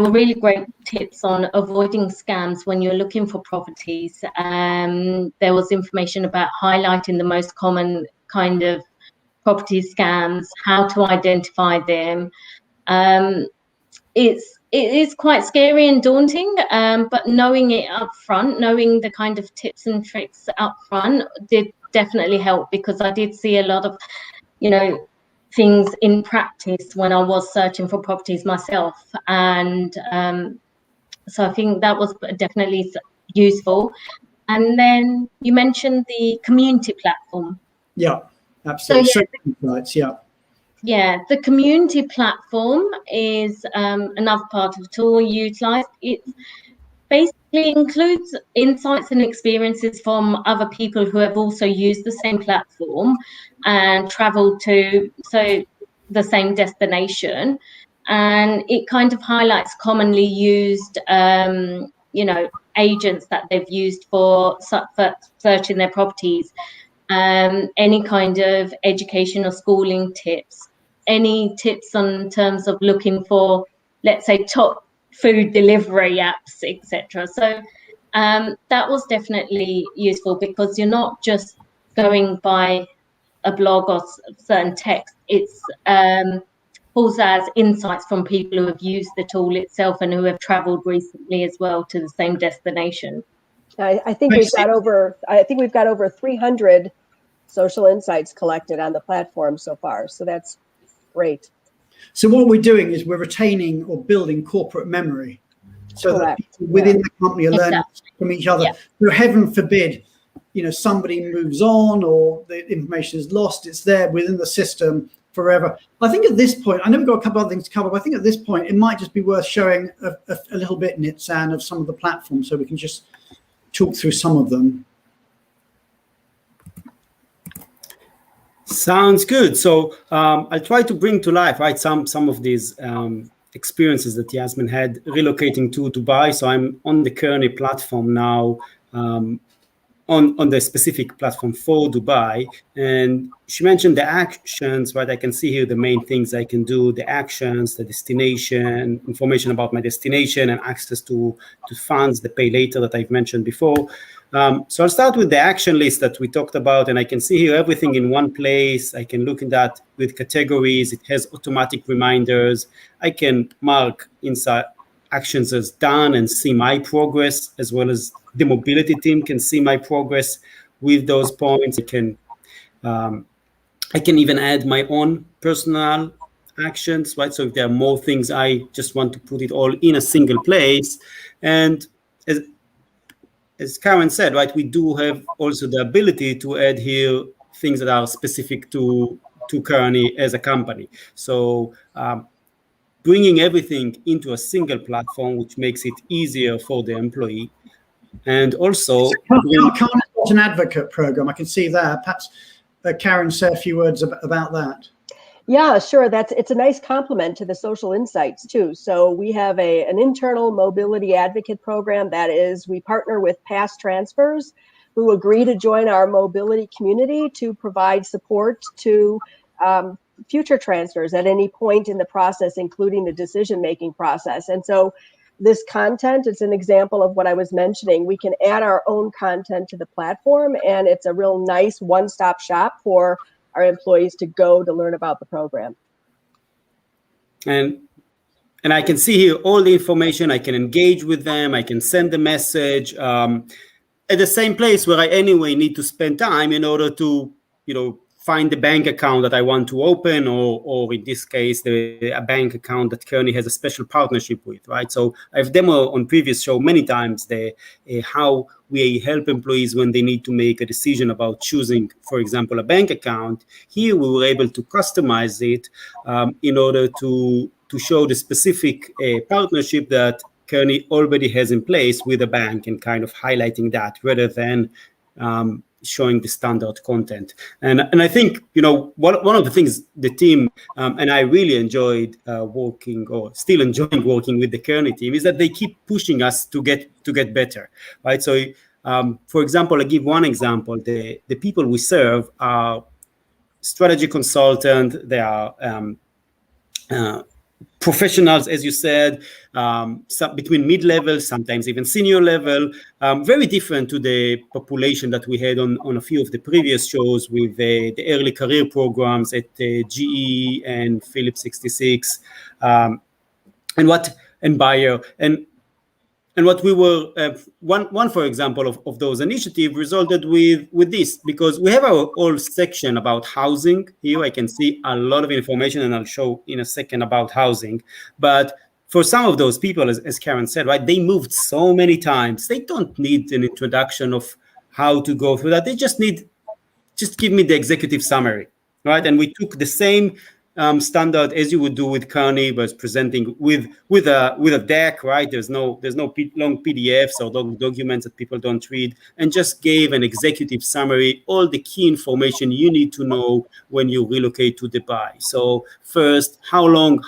were really great tips on avoiding scams when you're looking for properties. There was information about highlighting the most common kind of property scams, how to identify them. It is quite scary and daunting, but knowing it up front, knowing the kind of tips and tricks up front did definitely help, because I did see a lot of, things in practice when I was searching for properties myself. And so I think that was definitely useful. And then you mentioned the community platform. Yeah, absolutely. So, Right, yeah. Yeah, the community platform is another part of the tool utilized. It basically includes insights and experiences from other people who have also used the same platform and traveled to the same destination. And it kind of highlights commonly used, agents that they've used for searching their properties. Any kind of education or schooling tips, any tips on terms of looking for, let's say, top food delivery apps, etc. So that was definitely useful, because you're not just going by a blog or certain text. It's pulls as insights from people who have used the tool itself and who have traveled recently as well to the same destination. I think we've got over 300 social insights collected on the platform so far. So that's great. So what we're doing is we're retaining or building corporate memory, so that people within the company are learning from each other. So heaven forbid, somebody moves on or the information is lost, it's there within the system forever. I think at this point, I know we've got a couple other things to cover, but I think at this point it might just be worth showing a little bit, Nitzan, of some of the platforms, so we can just talk through some of them. Sounds good. So I'll try to bring to life, right, some of these experiences that Yeasmin had relocating to Dubai. So I'm on the Kearney platform now, on the specific platform for Dubai. And she mentioned the actions, right? I can see here the main things I can do, the actions, the destination, information about my destination, and access to funds, the pay later that I've mentioned before. So I'll start with the action list that we talked about, and I can see here everything in one place. I can look at that with categories. It has automatic reminders. I can mark inside actions as done and see my progress, as well as the mobility team can see my progress with those points. I can even add my own personal actions, right? So if there are more things, I just want to put it all in a single place. And as Karen said, right, we do have also the ability to add here things that are specific to Kearney as a company. So bringing everything into a single platform, which makes it easier for the employee. And also, Kearney's got an advocate program. I can see that. Perhaps Karen, say a few words about that. Yeah, sure. It's a nice complement to the social insights too. So we have an internal mobility advocate program. That is, we partner with past transfers who agree to join our mobility community to provide support to future transfers at any point in the process, including the decision-making process. And so this content is an example of what I was mentioning. We can add our own content to the platform, and it's a real nice one-stop shop for our employees to go to learn about the program. And I can see here all the information. I can engage with them. I can send a message at the same place where I anyway need to spend time in order to, find the bank account that I want to open, or in this case, a bank account that Kearney has a special partnership with, right? So I've demoed on previous show many times how we help employees when they need to make a decision about choosing, for example, a bank account. Here we were able to customize it in order to show the specific partnership that Kearney already has in place with a bank, and kind of highlighting that rather than showing the standard content. And I think, one of the things the team and I really enjoyed working, or still enjoying working with the Kearney team, is that they keep pushing us to get better, right? So for example, I give one example. The people we serve are strategy consultant, they are professionals, as you said, between mid-level, sometimes even senior level, very different to the population that we had on a few of the previous shows with the early career programs at GE and Phillips 66 and Bayer. And what we were, one for example, of those initiatives resulted with this, because we have our whole section about housing. Here I can see a lot of information, and I'll show in a second about housing. But for some of those people, as Karen said, right, they moved so many times. They don't need an introduction of how to go through that. They just give me the executive summary, right? And we took the same standard as you would do with Kearney, but presenting with a deck, right? There's no long PDFs or documents that people don't read, and just gave an executive summary, all the key information you need to know when you relocate to Dubai. So first, how long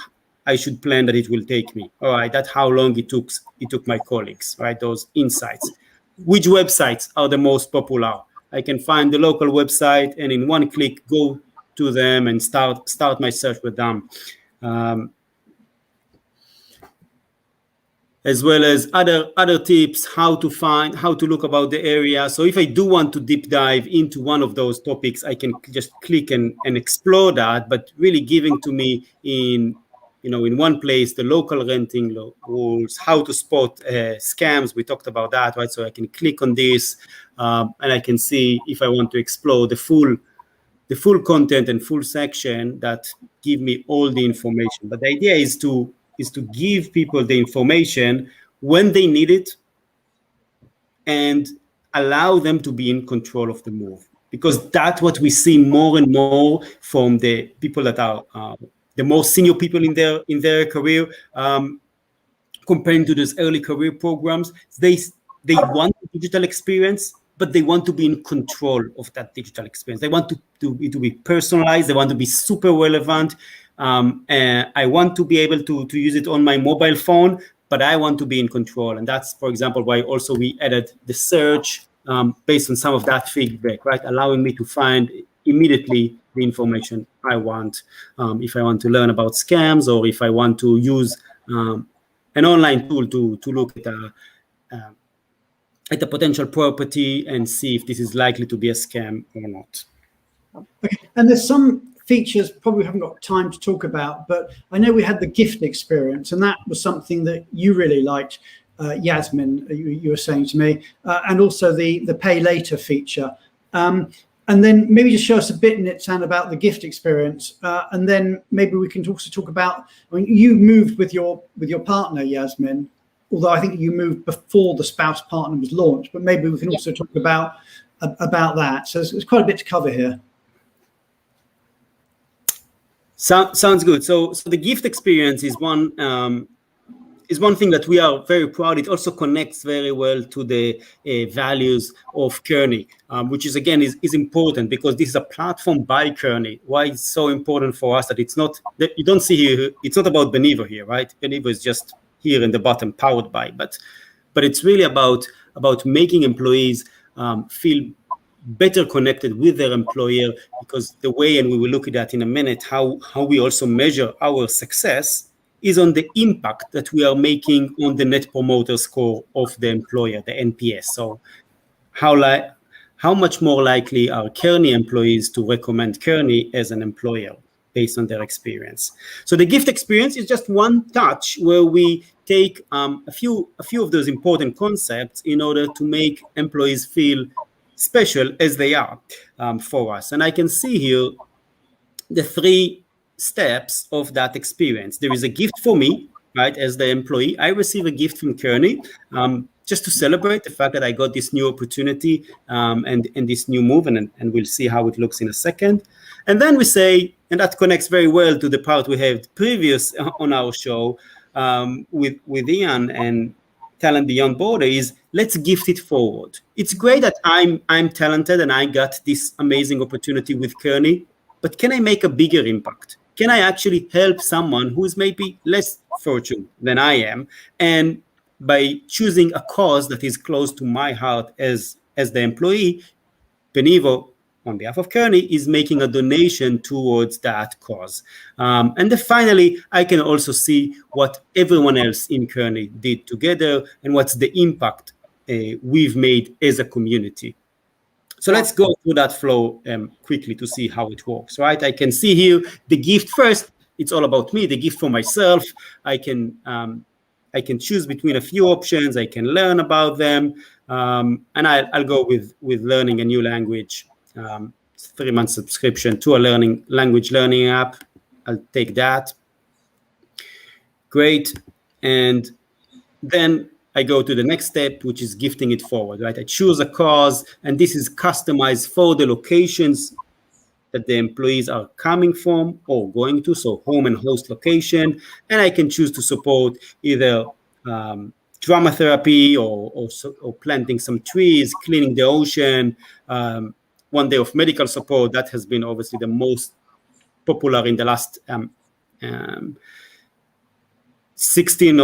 I should plan that it will take me. All right, that's how long it took my colleagues, right? Those insights. Which websites are the most popular? I can find the local website and in one click go to them and start my search with them, as well as other tips, how to look about the area. So if I do want to deep dive into one of those topics, I can just click and explore that, but really giving to me in one place the local renting rules, how to spot scams. We talked about that, right? So I can click on this and I can see if I want to explore the full content and full section that give me all the information. But the idea is to give people the information when they need it and allow them to be in control of the move, because that's what we see more and more from the people that are the most senior people in their career, comparing to those early career programs. They want a digital experience, but they want to be in control of that digital experience. They want to be personalized. They want to be super relevant. And I want to be able to use it on my mobile phone, but I want to be in control. And that's, for example, why also we added the search based on some of that feedback, right? Allowing me to find immediately the information I want. If I want to learn about scams, or if I want to use an online tool to look at a potential property and see if this is likely to be a scam or not. Okay. And there's some features probably we haven't got time to talk about, but I know we had the gift experience, and that was something that you really liked, Yeasmin, you were saying to me, and also the pay later feature. And then maybe just show us a bit, Nitzan, about the gift experience, and then maybe we can also talk about. I mean, you moved with your partner, Yeasmin, although I think you moved before the spouse partner was launched. But maybe we can also talk about that. So there's quite a bit to cover here. Sounds good. So the gift experience is one thing that we are very proud. It also connects very well to the values of Kearney, which is again is important, because this is a platform by Kearney. Why it's so important for us that it's not that you don't see here. It's not about Benivo here, right? Benivo is just here in the bottom, powered by. But it's really about making employees feel better connected with their employer, because the way, and we will look at that in a minute, how we also measure our success is on the impact that we are making on the Net Promoter Score of the employer, the NPS. So how much more likely are Kearney employees to recommend Kearney as an employer based on their experience? So the gift experience is just one touch where we take a few of those important concepts in order to make employees feel special as they are for us. And I can see here the 3 steps of that experience. There is a gift for me, right? As the employee, I receive a gift from Kearney just to celebrate the fact that I got this new opportunity and this new move, and we'll see how it looks in a second. And then we say, and that connects very well to the part we had previous on our show, with Ian and Talent Beyond Border is let's gift it forward. It's great that I'm talented and I got this amazing opportunity with Kearney, but can I make a bigger impact? Can I actually help someone who is maybe less fortunate than I am? And by choosing a cause that is close to my heart as the employee, Benivo, on behalf of Kearney, is making a donation towards that cause. And then finally, I can also see what everyone else in Kearney did together and what's the impact we've made as a community. So let's go through that flow quickly to see how it works, right? I can see here the gift first. It's all about me, the gift for myself. I can choose between a few options. I can learn about them. And I'll go with learning a new language. 3-month subscription to a language learning app. I'll take that. Great. And then I go to the next step, which is gifting it forward, right? I choose a cause, and this is customized for the locations that the employees are coming from or going to, so home and host location. And I can choose to support either drama therapy or planting some trees, cleaning the ocean, 1 day of medical support. That has been obviously the most popular in the last 16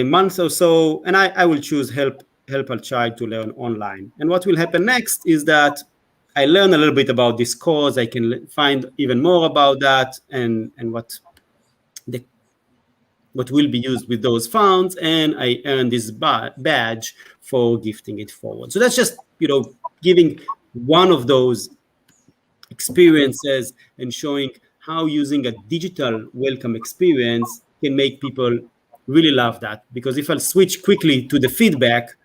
months or so. And I will choose help a child to learn online. And what will happen next is that I learn a little bit about this cause. I can find even more about that and what will be used with those funds, and I earn this badge for gifting it forward. So that's just, giving one of those experiences and showing how using a digital welcome experience can make people really love that. Because if I'll switch quickly to the feedback,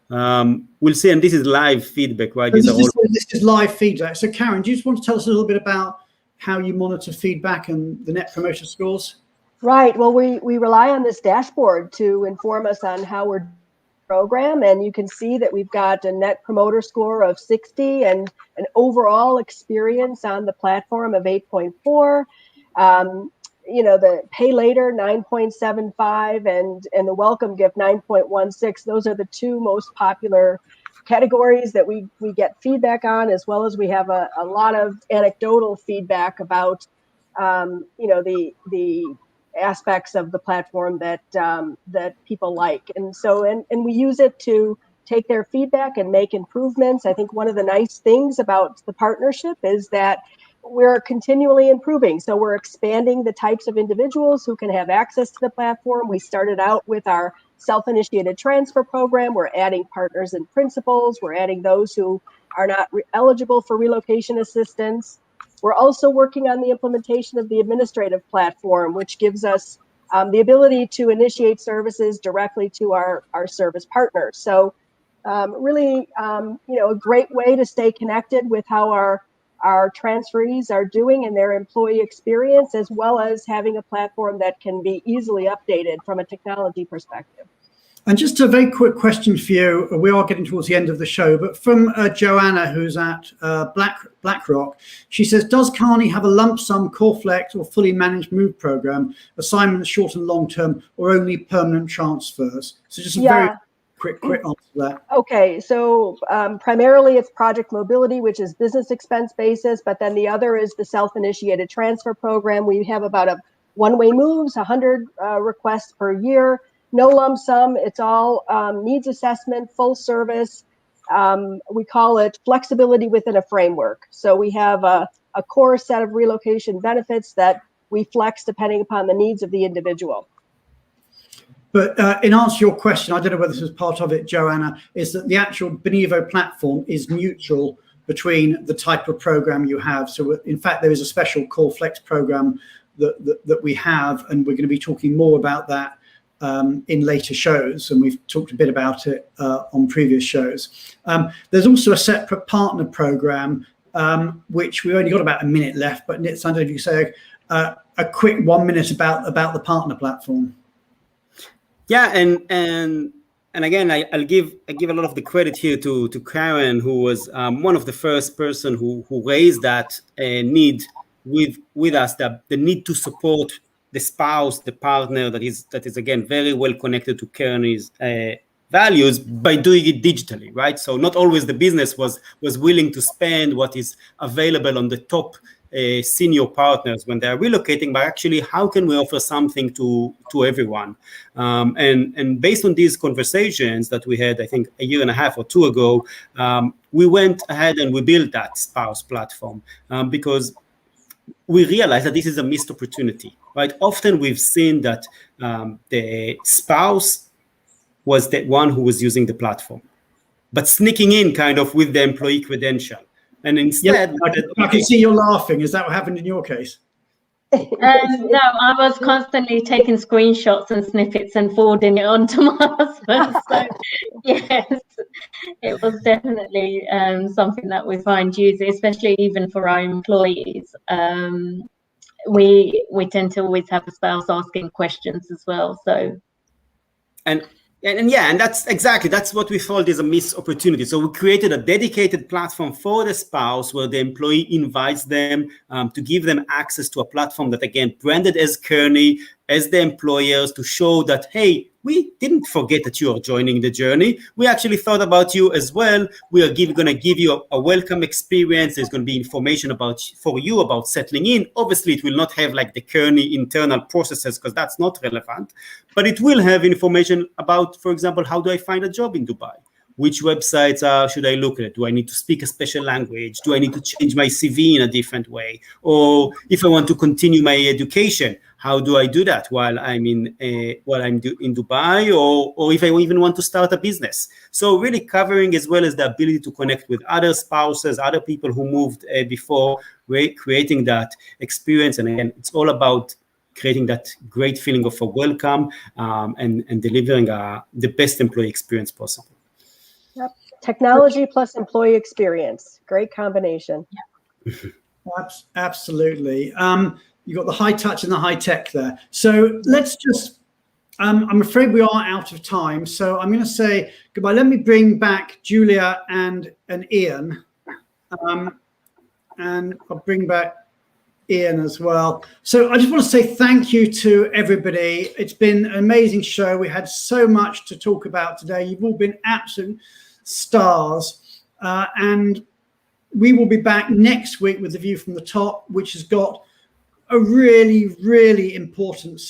we'll see, and this is live feedback, right? This is live feedback. So Karen, do you just want to tell us a little bit about how you monitor feedback and the Net Promoter Scores? Right. Well, we rely on this dashboard to inform us on how we're program, and you can see that we've got a Net Promoter Score of 60 and an overall experience on the platform of 8.4. The pay later 9.75 and the welcome gift 9.16. Those are the two most popular categories that we get feedback on, as well as we have a lot of anecdotal feedback about the aspects of the platform that people like. And so and we use it to take their feedback and make improvements. I think one of the nice things about the partnership is that we're continually improving. So we're expanding the types of individuals who can have access to the platform. We started out with our self-initiated transfer program. We're adding partners and principals. We're adding those who are not eligible for relocation assistance. We're also working on the implementation of the administrative platform, which gives us the ability to initiate services directly to our service partners. So really, a great way to stay connected with how our transferees are doing in their employee experience, as well as having a platform that can be easily updated from a technology perspective. And just a very quick question for you. We are getting towards the end of the show, but from Joanna, who's at BlackRock, she says, does Kearney have a lump sum, core flex, or fully managed move program, assignments short and long term, or only permanent transfers? So just a very quick answer to that. Okay, so primarily it's project mobility, which is business expense basis, but then the other is the self-initiated transfer program. We have about a one-way moves, 100 requests per year. No lump sum. It's all needs assessment, full service. We call it flexibility within a framework. So we have a core set of relocation benefits that we flex depending upon the needs of the individual. But in answer to your question, I don't know whether this was part of it, Joanna, is that the actual Benivo platform is neutral between the type of program you have. So in fact, there is a special core flex program that we have, and we're going to be talking more about that in later shows, and we've talked a bit about it on previous shows. There's also a separate partner program, which we've only got about a minute left, but Nitzan, I don't know if you say a quick 1 minute about the partner platform. Yeah, and again, I give a lot of the credit here to Karen, who was one of the first person who raised that need with us, the need to support the spouse, the partner that is again very well connected to Kearney's values by doing it digitally, right? So not always the business was willing to spend what is available on the top senior partners when they are relocating, but actually how can we offer something to everyone? And based on these conversations that we had, I think a year and a half or two ago, we went ahead and we built that spouse platform because we realized that this is a missed opportunity, right? Often we've seen that the spouse was the one who was using the platform, but sneaking in kind of with the employee credential. And instead, I can see you're laughing. Is that what happened in your case? No, I was constantly taking screenshots and snippets and forwarding it on to my husband. So, yes, it was definitely something that we find useful, especially even for our employees. We tend to always have a spouse asking questions as well. So, and that's what we thought is a missed opportunity. So we created a dedicated platform for the spouse where the employee invites them to give them access to a platform that, again, branded as Kearney, as the employers, to show that, hey, we didn't forget that you are joining the journey. We actually thought about you as well. We are going to give you a welcome experience. There's going to be information about settling in. Obviously, it will not have like the Kearney internal processes because that's not relevant, but it will have information about, for example, how do I find a job in Dubai? Which websites should I look at? Do I need to speak a special language? Do I need to change my CV in a different way? Or if I want to continue my education, how do I do that while I'm in Dubai, or if I even want to start a business? So really covering as well as the ability to connect with other spouses, other people who moved before, creating that experience. And again, it's all about creating that great feeling of a welcome and delivering the best employee experience possible. Yep. Technology plus employee experience. Great combination. Absolutely. You got the high touch and the high tech there. So let's just, I'm afraid we are out of time. So I'm going to say goodbye. Let me bring back Julia and Ian. And I'll bring back Ian as well. So I just want to say thank you to everybody. It's been an amazing show. We had so much to talk about today. You've all been absolute stars. And we will be back next week with The View from the Top, which has got a really, really important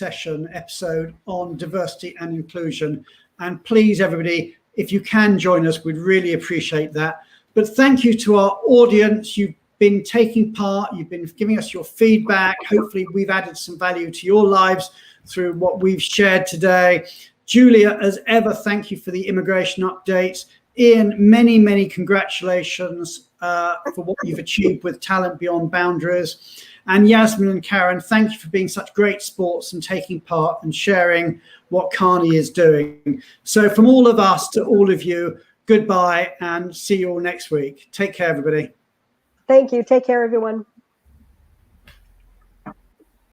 episode on diversity and inclusion. And please, everybody, if you can join us, we'd really appreciate that. But thank you to our audience. You've been taking part. You've been giving us your feedback. Hopefully, we've added some value to your lives through what we've shared today. Julia, as ever, thank you for the immigration updates. Ian, many, many congratulations for what you've achieved with Talent Beyond Boundaries. And Yeasmin and Karen, thank you for being such great sports and taking part and sharing what Kearney is doing. So from all of us to all of you, goodbye and see you all next week. Take care, everybody. Thank you. Take care, everyone.